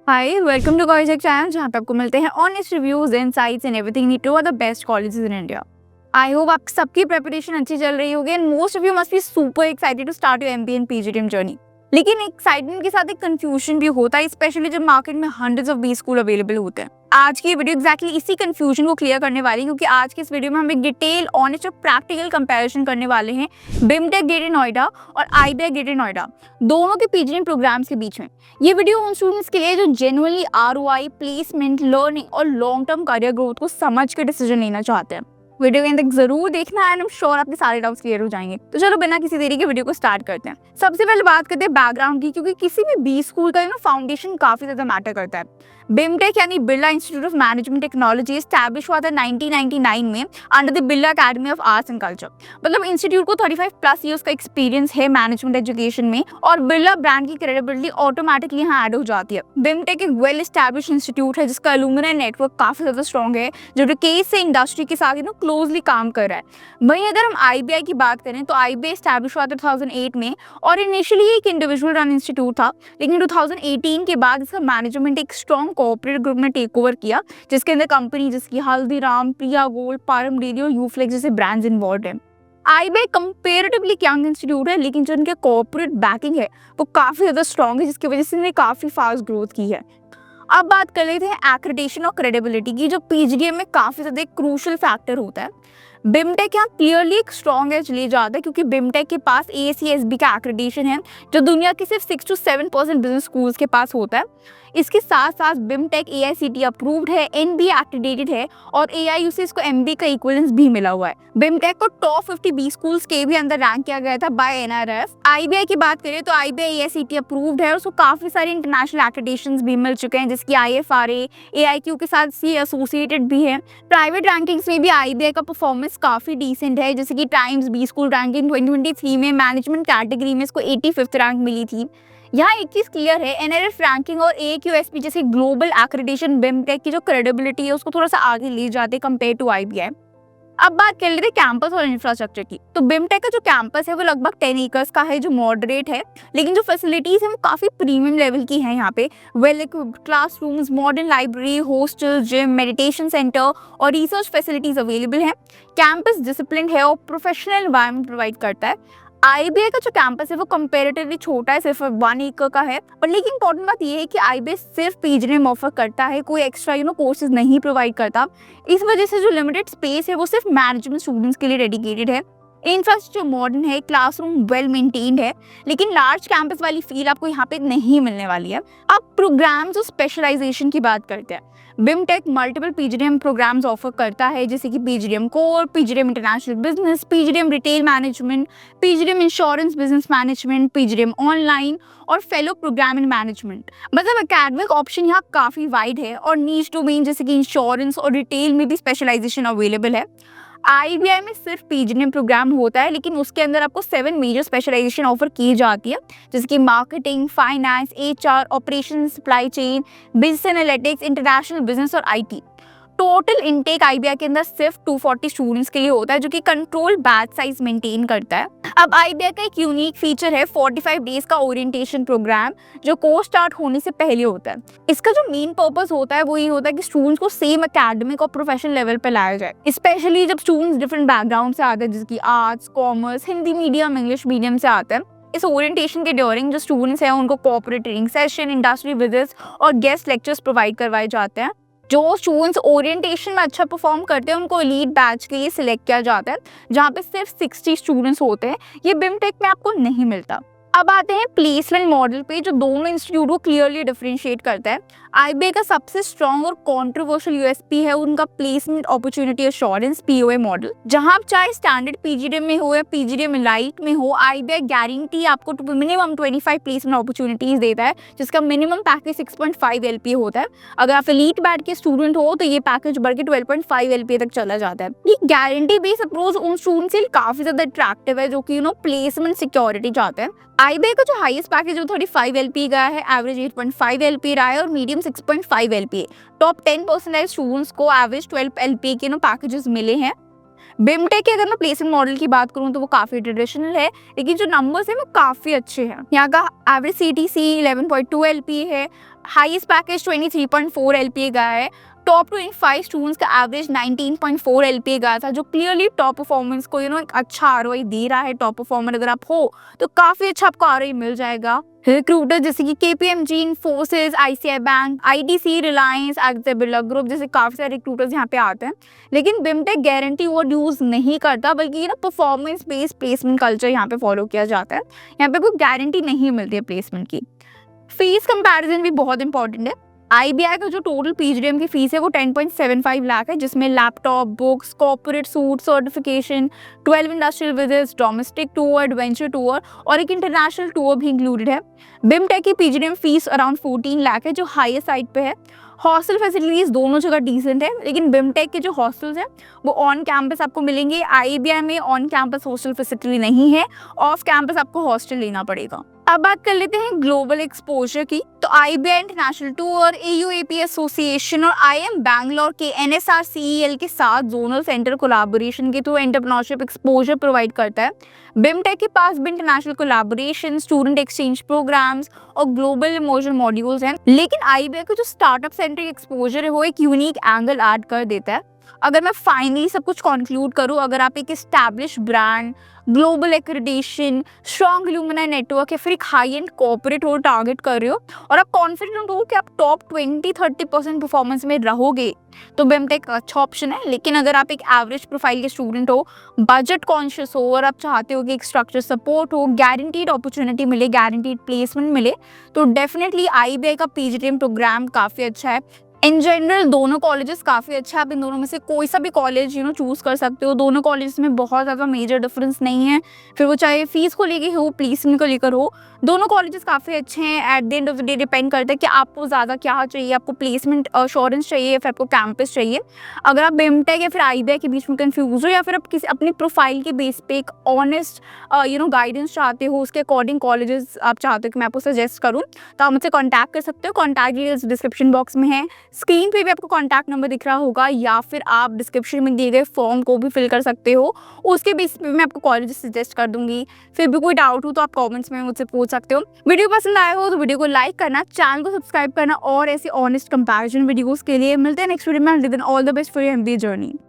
Hi welcome to college channel जहाँ पे आपको मिलते हैं honest reviews insights and everything need to are the best colleges in India. I hope आप सबकी प्रिपरेशन अच्छी चल रही होगी and most of you must be super excited to start your MBA and PGDM journey. लेकिन excitement के साथ एक कंफ्यूजन भी होता है, स्पेशली जब मार्केट में hundreds of B school available होते हैं। आज की वीडियो एक्जैक्टली इसी कंफ्यूजन को क्लियर करने वाली है, क्योंकि आज के इस वीडियो में हम एक डिटेल ऑनेस्ट और प्रैक्टिकल कंपैरिजन करने वाले हैं बिमटेक ग्रेटर नोएडा और आईबीआई ग्रेटर नोएडा दोनों के पीजीडीएम प्रोग्राम्स के बीच में। ये वीडियो उन स्टूडेंट्स के लिए जो जेन्युइनली आरओआई, प्लेसमेंट, लर्निंग और लॉन्ग टर्म करियर ग्रोथ को समझ के डिसीजन लेना चाहते हैं। वीडियो के अंत तक जरूर देखना एंड आई एम श्योर आपके सारे डाउट्स क्लियर हो जाएंगे। तो चलो बिना किसी देरी के वीडियो को स्टार्ट करते हैं। सबसे पहले बात करते हैं बैकग्राउंड की, क्योंकि किसी भी बी स्कूल का फाउंडेशन काफी ज्यादा मैटर करता है। बिमटेक यानी Birla institute of management technology establish हुआ था 1999 में under the Birla academy of arts and culture. मतलब इंस्टीट्यूट को 35 प्लस ईयर्स का एक्सपीरियंस है मैनेजमेंट एजुकेशन में, और बिरला ब्रांड की क्रेडिबिलिटी ऑटोमेटिकली यहाँ ऐड हो जाती है। बिमटेक एक वेल एस्टैब्लिश इंस्टीट्यूट है जिसका अलुमनाई नेटवर्क काफी ज्यादा स्ट्रॉन्ग है, जो केस से इंडस्ट्री के साथ क्लोजली काम कर रहा है। वहीं अगर हम आईबीआई की बात करें तो आईबीआई एस्टैब्लिश हुआ था 2008 में, और इनिशियली एक इंडिविजुअल रन इंस्टीट्यूट था, लेकिन 2018 के बाद इसका मैनेजमेंट एक स्ट्रॉन्ग कॉर्पोरेट ग्रुप ने टेक ओवर किया, जिसके अंदर कंपनी जिसकी हल्दीराम, प्रिया गोल्ड, परम डेयरी और यूफ्लेक्स जैसे ब्रांड्स इन्वॉल्व हैं। आईबीआई कंपेरेटिवली यंग इंस्टीट्यूट है, लेकिन जो उनके कॉर्पोरेट बैकिंग है वो काफी ज्यादा स्ट्रॉन्ग है, जिसकी वजह से इन्होंने काफी फास्ट ग्रोथ की है। अब बात कर लेते हैं एक्रेडिटेशन और क्रेडिबिलिटी की, जो पीजीडीएम में काफी ज्यादा एक क्रूशियल फैक्टर होता है। बिमटेक यहाँ क्लियरली एक स्ट्रॉन्ग एज ले जाता है, क्योंकि बिमटेक के पास एएसीएसबी का एक्रेडिटेशन है, जो दुनिया के सिर्फ 6 to 7% बिजनेस स्कूल्स के पास होता है। इसके साथ साथ बिमटेक एआईसीटी अप्रूव्ड है, एनबीए एक्रेडिटेड है, और एआईयू से इसको एमबीए का इक्विवेलेंस भी मिला हुआ है। बिमटेक को टॉप 50 बी स्कूल्स के भी अंदर रैंक किया गया था बाय एनआरएफ। आईबीआई की बात करें तो आईबीआई एआईसीटी अप्रूव्ड है और उसको काफी सारे इंटरनेशनल एक्रेडिटेशंस भी मिल चुके हैं, जिसकी आईएफआरए, एआईक्यू के साथ सी एसोसिएटेड भी है। प्राइवेट रैंकिंग्स में भी आईबीआई का परफॉर्मेंस काफी डिसेंट है, जैसे कि टाइम्स बी स्कूल रैंकिंग 2023 में मैनेजमेंट कैटेगरी में इसको 85th रैंक मिली थी। यहाँ एक चीज क्लियर है, एनआरएफ रैंकिंग और एक्यूएसपी जैसे ग्लोबल एक्रेडिटेशन बिमटेक की जो क्रेडिबिलिटी है उसको थोड़ा सा आगे ले जाते कंपेयर टू आईबीआई। अब बात कर लेते हैं कैंपस और इंफ्रास्ट्रक्चर की। तो बिमटेक का जो कैंपस है वो लगभग 10 एकर्स का है, जो मॉडरेट है, लेकिन जो फैसिलिटीज है वो काफी प्रीमियम लेवल की है। यहाँ पे well equipped classrooms, modern library, hostel, gym, meditation centre और रिसर्च फैसिलिटीज अवेलेबल हैं। कैंपस डिसिप्लिन है और प्रोफेशनल एनवायरनमेंट प्रोवाइड करता है। आईबीआई का जो कैंपस है वो कंपैरेटिवली छोटा है, सिर्फ 1 एकड़ का है, पर लेकिन इंपॉर्टेंट बात ये है कि आईबीआई सिर्फ पीजीडीएम ऑफर करता है, कोई एक्स्ट्रा कोर्सेज नहीं प्रोवाइड करता। इस वजह से जो लिमिटेड स्पेस है वो सिर्फ मैनेजमेंट स्टूडेंट्स के लिए डेडिकेटेड है। इंफ्रास्ट्रक्चर मॉडर्न है, क्लासरूम वेल मेंटेन्ड है, लेकिन लार्ज कैंपस वाली फील आपको यहाँ पे नहीं मिलने वाली है। अब प्रोग्राम्स और स्पेशलाइजेशन की बात करते हैं। BIMTECH multiple PGDM programs offer करता है, जैसे कि PGDM core, PGDM international business, PGDM retail management, PGDM insurance business management, PGDM online और फेलो प्रोग्राम इन मैनेजमेंट। मतलब एकेडमिक ऑप्शन यहाँ काफी वाइड है, और नीश डोमेन जैसे कि इंश्योरेंस और रिटेल में भी स्पेशलाइजेशन अवेलेबल है। आईबीआई में सिर्फ पीजीडीएम प्रोग्राम होता है, लेकिन उसके अंदर आपको 7 मेजर स्पेशलाइजेशन ऑफर की जाती है, जैसे कि marketing, finance, HR, operation, supply chain, business analytics, international business और आईटी। टोटल इनटेक आईबीआई के अंदर सिर्फ 240 स्टूडेंट्स के लिए होता है, जो कि कंट्रोल बैच साइज मेंटेन करता है। अब आईबीआई का एक यूनिक फीचर है 45 डेज का ओरिएंटेशन प्रोग्राम, जो कोर्स स्टार्ट होने से पहले होता है। इसका जो मेन पर्पस होता है वो ये होता है कि स्टूडेंट्स को सेम एकेडमिक और प्रोफेशनल लेवल पे लाया जाए, स्पेशली जब स्टूडेंट्स डिफरेंट बैकग्राउंड से आते हैं, जैसे कि arts, commerce, Hindi medium, English medium से आते हैं। इस ओरिएंटेशन के ड्यूरिंग जो स्टूडेंट्स हैं उनको corporate training session, industry visits और गेस्ट लेक्चर्स प्रोवाइड करवाए जाते हैं। जो स्टूडेंट्स ओरिएंटेशन में अच्छा परफॉर्म करते हैं उनको एलीट बैच के लिए सिलेक्ट किया जाता है, जहाँ पे सिर्फ 60 स्टूडेंट्स होते हैं। ये बिमटेक में आपको नहीं मिलता। अब आते हैं प्लेसमेंट मॉडल पे, जो दोनों इंस्टीट्यूट को क्लियरली डिफरेंशिएट करता है। आईबीआई का सबसे स्ट्रॉन्ग और कंट्रोवर्शियल यूएसपी है उनका placement opportunity assurance POA model, जहां आप चाहे स्टैंडर्ड पीजीडीएम में हो या पीजीडीएम लाइट में हो, आईबीआई गारंटी आपको मिनिमम 25 प्लेसमेंट अपॉर्चुनिटीज देता है, जिसका मिनिमम पैकेज 6.5 एलपीए होता है। अगर आप एलीट बैच के स्टूडेंट हो तो ये पैकेज बढ़ के 12.5 एलपीए तक चला जाता है। ये गारंटी बेस्ड अप्रोच उन स्टूडेंट्स के लिए काफी ज्यादा अट्रैक्टिव है, जो कि प्लेसमेंट सिक्योरिटी चाहते हैं। आईबीआई का जो हाईएस्ट पैकेज है 35 एलपीए का है, एवरेज 8.5 एलपीए रहा है और मीडियम 6.5 एलपीए। टॉप 10% स्टूडेंट्स को एवरेज 12 एलपीए के पैकेजेस मिले हैं। बिमटेक के अगर मैं प्लेसमेंट मॉडल की बात करूं तो वो काफी ट्रेडिशनल है, लेकिन जो नंबर्स है वो काफी अच्छे हैं। यहाँ का एवरेज सीटीसी 11.2 एलपीए है, हाईएस्ट पैकेज 23.4 LPA गया है, टॉप 25 स्टूडेंट्स का एवरेज 19.4 LPA गया था, जो क्लियरली टॉप परफॉर्मेंस को एक अच्छा ROI दे रहा है। टॉप परफॉर्मर अगर आप हो तो काफ़ी अच्छा आपको ROI मिल जाएगा। रिक्रूटर जैसे कि KPMG, Infosys, ICI bank, ITC, Reliance, axis Birla group जैसे काफ़ी सारे रिक्रूटर्स यहाँ पे आते हैं। लेकिन बिमटेक गारंटी वर्ड यूज़ नहीं करता, बल्कि परफॉर्मेंस बेस्ड प्लेसमेंट कल्चर यहाँ पे फॉलो किया जाता है। यहाँ पे कोई गारंटी नहीं मिलती है प्लेसमेंट की। फीस कंपैरिजन भी बहुत इंपॉर्टेंट है। IBI का जो टोटल PGDM की फीस है वो 10.75 लाख है, जिसमें laptop, books, corporate suit, certification, 12 industrial visits, domestic tour, adventure tour और एक इंटरनेशनल टूर भी इंक्लूडेड है। बिमटेक की PGDM फीस अराउंड 14 लाख है, जो हाईएस्ट साइड पे है। हॉस्टल फैसिलिटीज दोनों जगह डिसेंट है, लेकिन बिमटेक के जो हॉस्टल्स हैं वो ऑन कैंपस आपको मिलेंगे। IBI में ऑन कैंपस हॉस्टल फैसिलिटी नहीं है, ऑफ कैंपस आपको हॉस्टल लेना पड़ेगा। अब बात कर लेते हैं ग्लोबल एक्सपोजर की। तो IBI international tour, AUAP association और IIM बैंगलोर के NSR-CEL के साथ जोनल सेंटर कोलैबोरेशन के थ्रू एंटरप्रेन्योरशिप एक्सपोजर प्रोवाइड करता है। बिमटेक के पास भी international collaboration, student exchange programs और ग्लोबल इमर्जन मॉड्यूल्स हैं, लेकिन IBI का जो स्टार्टअप सेंट्रिक एक्सपोजर है वो एक यूनिक एंगल ऐड कर देता है। अगर मैं फाइनली सब कुछ कंक्लूड करूं, अगर आप एक establish brand, global accreditation, strong alumni network या फिर एक हाई एंड कॉर्पोरेट हो टारगेट कर रहे हो और आप कॉन्फिडेंट हो कि आप टॉप 20-30% परफॉर्मेंस में रहोगे, तो बिमटेक अच्छा ऑप्शन है। लेकिन अगर आप एक एवरेज प्रोफाइल के स्टूडेंट हो, बजट कॉन्शियस हो और आप चाहते हो कि एक स्ट्रक्चर सपोर्ट हो, गारंटीड अपॉर्चुनिटी मिले, गारंटीड प्लेसमेंट मिले, तो डेफिनेटली IBI का PGDM प्रोग्राम काफ़ी अच्छा है। इन जनरल दोनों कॉलेजेस काफ़ी अच्छा है। आप इन दोनों में से कोई सा भी कॉलेज चूज़ कर सकते हो। दोनों कॉलेज में बहुत ज़्यादा मेजर डिफरेंस नहीं है, फिर वो चाहे फीस को लेके हो, प्लेसमेंट को लेकर हो। दोनों कॉलेजेस काफ़ी अच्छे हैं। At the end of the day depend करता है कि आपको ज़्यादा क्या चाहिए, आपको प्लेसमेंट अश्योरेंस चाहिए या फिर आपको कैंपस चाहिए। अगर आप बिमटेक या फिर IBI के बीच में कंफ्यूज हो या फिर आप किसी अपनी प्रोफाइल के बेस पे एक ऑनेस्ट गाइडेंस चाहते हो, उसके अकॉर्डिंग कॉलेजेस आप चाहते हो कि मैं आपको सजेस्ट करूँ, तो आप मुझसे कॉन्टैक्ट कर सकते हो। कॉन्टैक्ट डिटेल्स डिस्क्रिप्शन बॉक्स में है, स्क्रीन पे भी आपको कॉन्टैक्ट नंबर दिख रहा होगा, या फिर आप डिस्क्रिप्शन में दिए गए फॉर्म को भी फिल कर सकते हो। उसके बेस पे मैं आपको कॉलेज सजेस्ट कर दूंगी। फिर भी कोई डाउट हो तो आप कमेंट्स में मुझसे पूछ सकते हो। वीडियो पसंद आया हो तो वीडियो को लाइक करना, चैनल को सब्सक्राइब करना और ऐसी ऑनेस्ट कंपैरिजन वीडियोस के लिए मिलते हैं नेक्स्ट वीडियो में। All the best for your MBA journey.